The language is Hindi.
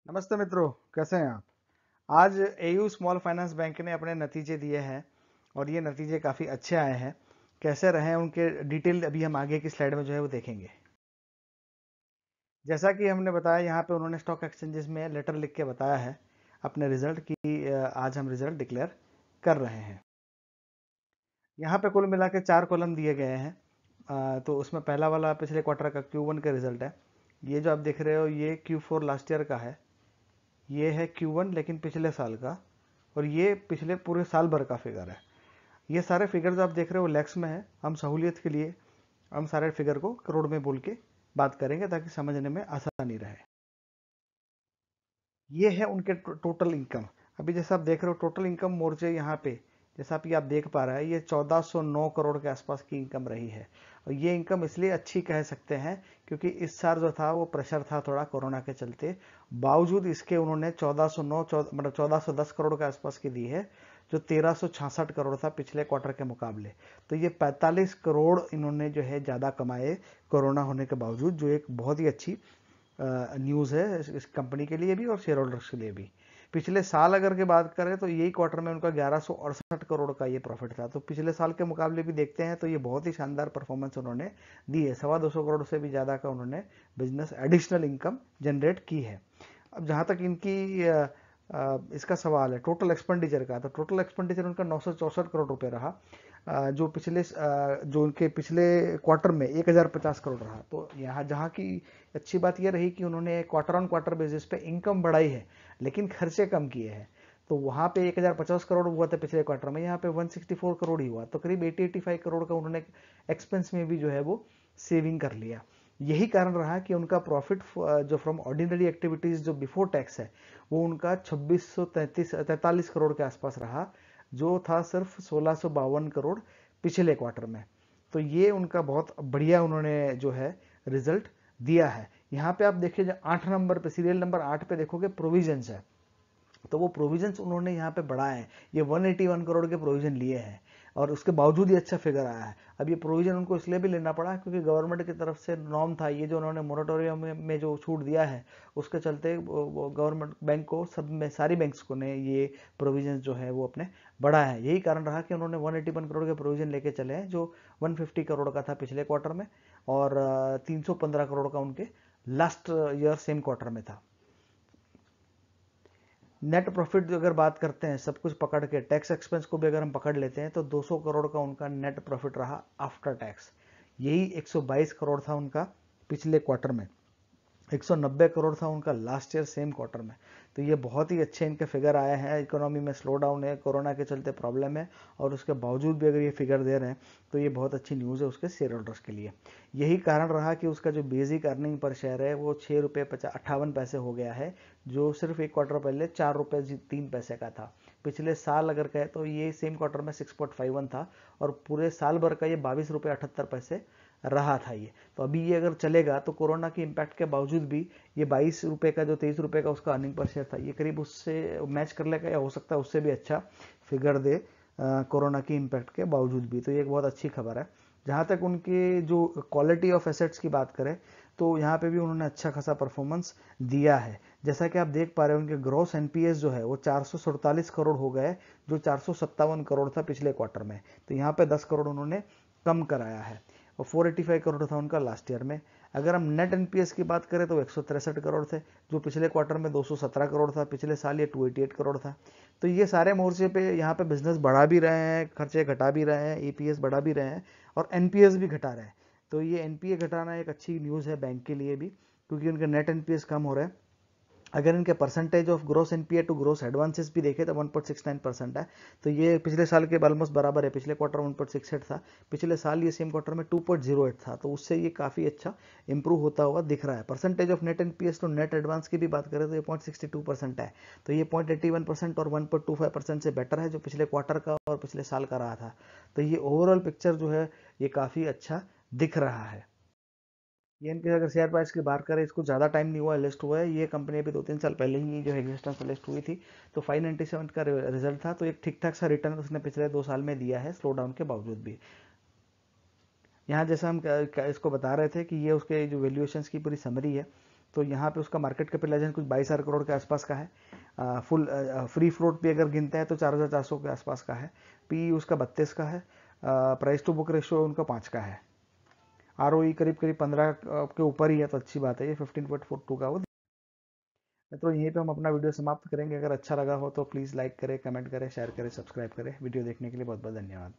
नमस्ते मित्रों, कैसे हैं आप। आज एयू स्मॉल फाइनेंस बैंक ने अपने नतीजे दिए हैं और ये नतीजे काफ़ी अच्छे आए हैं। कैसे रहे उनके डिटेल अभी हम आगे की स्लाइड में जो है वो देखेंगे। जैसा कि हमने बताया, यहाँ पे उन्होंने स्टॉक एक्सचेंजेस में लेटर लिख के बताया है अपने रिजल्ट की आज हम रिजल्ट डिक्लेयर कर रहे हैं। यहाँ पे कुल मिला के 4 कॉलम दिए गए हैं। तो उसमें पहला वाला पिछले क्वार्टर का Q1 का रिजल्ट है। ये जो आप देख रहे हो ये Q4 लास्ट ईयर का है। ये है Q1 लेकिन पिछले साल का, और ये पिछले पूरे साल भर का फिगर है। ये सारे फिगर जो आप देख रहे हो लैक्स में है। हम सहूलियत के लिए हम सारे फिगर को करोड़ में बोल के बात करेंगे ताकि समझने में आसानी रहे। ये है उनके टोटल इनकम। अभी जैसा आप देख रहे हो टोटल इनकम मोर्चे यहाँ पे जैसा आप देख पा रहे हैं, ये 1409 करोड़ के आसपास की इनकम रही है। और ये इनकम इसलिए अच्छी कह सकते हैं क्योंककि इस साल जो था वो प्रेशर था थोड़ा कोरोना के चलते। बावजूद इसके उन्होंने 1409 मतलब 1410 करोड़ के आसपास की दी है, जो 1366 करोड़ था पिछले क्वार्टर के मुकाबले। तो ये 45 करोड़ इन्होंने जो है ज़्यादा कमाए कोरोना होने के बावजूद, जो एक बहुत ही अच्छी न्यूज़ है इस कंपनी के लिए भी और शेयर होल्डर्स के लिए भी। पिछले साल अगर के बात करें तो यही क्वार्टर में उनका 1168 करोड़ का ये प्रॉफिट था। तो पिछले साल के मुकाबले भी देखते हैं तो ये बहुत ही शानदार परफॉर्मेंस उन्होंने दी है। 225 करोड़ से भी ज़्यादा का उन्होंने बिजनेस एडिशनल इनकम जनरेट की है। अब जहाँ तक इनकी इसका सवाल है टोटल एक्सपेंडिचर का, तो टोटल एक्सपेंडिचर उनका 964 करोड़ रुपए रहा, जो उनके पिछले क्वार्टर में 1050 करोड़ रहा। तो यहाँ जहाँ की अच्छी बात यह रही कि उन्होंने क्वार्टर ऑन क्वार्टर बेसिस पे इनकम बढ़ाई है लेकिन खर्चे कम किए हैं। तो वहाँ पे 1050 करोड़ हुआ था पिछले क्वार्टर में, यहाँ पे 164 करोड़ ही हुआ। तो करीब 80-85 करोड़ का उन्होंने एक्सपेंस में भी जो है वो सेविंग कर लिया। यही कारण रहा कि उनका प्रॉफिट जो फ्रॉम ऑर्डिनरी एक्टिविटीज जो बिफोर टैक्स है वो उनका 2643 करोड़ के आसपास रहा, जो था सिर्फ 1652 करोड़ पिछले क्वार्टर में। तो ये उनका बहुत बढ़िया उन्होंने जो है रिजल्ट दिया है। यहाँ पे आप देखिए 8 नंबर पे, सीरियल नंबर 8 पे देखोगे प्रोविजंस है। तो वो प्रोविजंस उन्होंने यहाँ पे बढ़ाए हैं। ये 181 करोड़ के प्रोविजन लिए हैं और उसके बावजूद ही अच्छा फिगर आया है। अब ये प्रोविजन उनको इसलिए भी लेना पड़ा क्योंकि गवर्नमेंट की तरफ से नॉर्म था, ये जो उन्होंने मोरेटोरियम में जो छूट दिया है उसके चलते गवर्नमेंट बैंक को सब में सारी बैंक्स को ने ये प्रोविजन जो है वो अपने बढ़ाया है। यही कारण रहा कि उन्होंने 181 करोड़ के प्रोविजन लेके चले हैं, जो 150 करोड़ का था पिछले क्वार्टर में और 315 करोड़ का उनके लास्ट ईयर सेम क्वार्टर में था। नेट प्रॉफिट अगर बात करते हैं सब कुछ पकड़ के, टैक्स एक्सपेंस को भी अगर हम पकड़ लेते हैं तो 200 करोड़ का उनका नेट प्रॉफिट रहा आफ्टर टैक्स। यही 122 करोड़ था उनका पिछले क्वार्टर में, 190 करोड़ था उनका लास्ट ईयर सेम क्वार्टर में। तो ये बहुत ही अच्छे इनके फिगर आए हैं। इकोनॉमी में स्लो डाउन है, कोरोना के चलते प्रॉब्लम है, और उसके बावजूद भी अगर ये फिगर दे रहे हैं तो ये बहुत अच्छी न्यूज़ है उसके शेयर होल्डर्स के लिए। यही कारण रहा कि उसका जो बेसिक अर्निंग पर शेयर है वो 6 रुपये 58 पैसे हो गया है, जो सिर्फ एक क्वार्टर पहले 4 रुपये 3 पैसे का था। पिछले साल अगर कहे तो ये सेम क्वार्टर में 6.51 था और पूरे साल भर का ये 22 रुपये 78 पैसे रहा था ये। तो अभी ये अगर चलेगा तो कोरोना के इम्पैक्ट के बावजूद भी ये 22 रुपये का जो 23 रुपये का उसका अर्निंग पर शेयर था, ये करीब उससे मैच कर लेगा या हो सकता है उससे भी अच्छा फिगर दे कोरोना की इम्पैक्ट के बावजूद भी। तो ये एक बहुत अच्छी खबर है। जहाँ तक उनके जो क्वालिटी ऑफ एसेट्स की बात करें तो यहाँ पे भी उन्होंने अच्छा खासा परफॉर्मेंस दिया है। जैसा कि आप देख पा रहे हैं उनके ग्रॉस एनपीएस जो है वो 447 करोड़ हो गए, जो 457 करोड़ था पिछले क्वार्टर में। तो यहाँ पे 10 करोड़ उन्होंने कम कराया है और 485 करोड़ था उनका लास्ट ईयर में। अगर हम नेट एनपीएस की बात करें तो 163 करोड़ थे, जो पिछले क्वार्टर में 217 करोड़ था, पिछले साल ये 288 करोड़ था। तो ये सारे मोर्चे पे यहाँ पे बिजनेस बढ़ा भी रहे हैं, खर्चे घटा भी रहे हैं, ईपीएस बढ़ा भी रहे हैं और एनपीएस भी घटा रहे हैं। तो ये एनपीए घटाना एक अच्छी न्यूज़ है बैंक के लिए भी, क्योंकि उनके नेट एनपीएस कम हो रहे हैं। अगर इनके percentage of gross NPA to gross advances भी देखें तो 1.69% है। तो ये पिछले साल के ऑलमोस्ट बराबर है। पिछले क्वार्टर 1.68 था, पिछले साल ये सेम क्वार्टर में 2.08 था। तो उससे ये काफ़ी अच्छा इंप्रूव होता हुआ दिख रहा है। Percentage of net NPAs to net advance की भी बात करें तो ये 0.62% है। तो ये 0.81% और 1.25% से बेटर है जो पिछले क्वार्टर का और पिछले साल का रहा था। तो ये ओवरऑल पिक्चर जो है ये काफ़ी अच्छा दिख रहा है। ये इनके अगर शेयर प्राइस की बात करें, इसको ज़्यादा टाइम नहीं हुआ है लिस्ट हुआ है। ये कंपनी अभी 2-3 साल पहले ही जो है एग्जिस्टेंस में लिस्ट हुई थी। तो 597 का रिजल्ट था, तो एक ठीक ठाक सा रिटर्न उसने पिछले 2 साल में दिया है स्लो डाउन के बावजूद भी। यहाँ जैसा हम इसको बता रहे थे कि ये उसके जो वैल्यूएशंस की पूरी समरी है। तो यहाँ पे उसका मार्केट कैपिटलाइजेशन कुछ 22,000 करोड़ के आसपास का है। फुल फ्री फ्लोट भी अगर गिनते हैं तो 4,400 के आसपास का है। पी उसका 32 का है। प्राइस टू बुक रेशियो उनका 5 का है। आरओई करीब करीब 15 के ऊपर ही है, तो अच्छी बात है। ये 15.42 का वो। तो यहीं पे हम अपना वीडियो समाप्त करेंगे। अगर अच्छा लगा हो तो प्लीज़ लाइक करें, कमेंट करें, शेयर करें, सब्सक्राइब करें। वीडियो देखने के लिए बहुत बहुत धन्यवाद।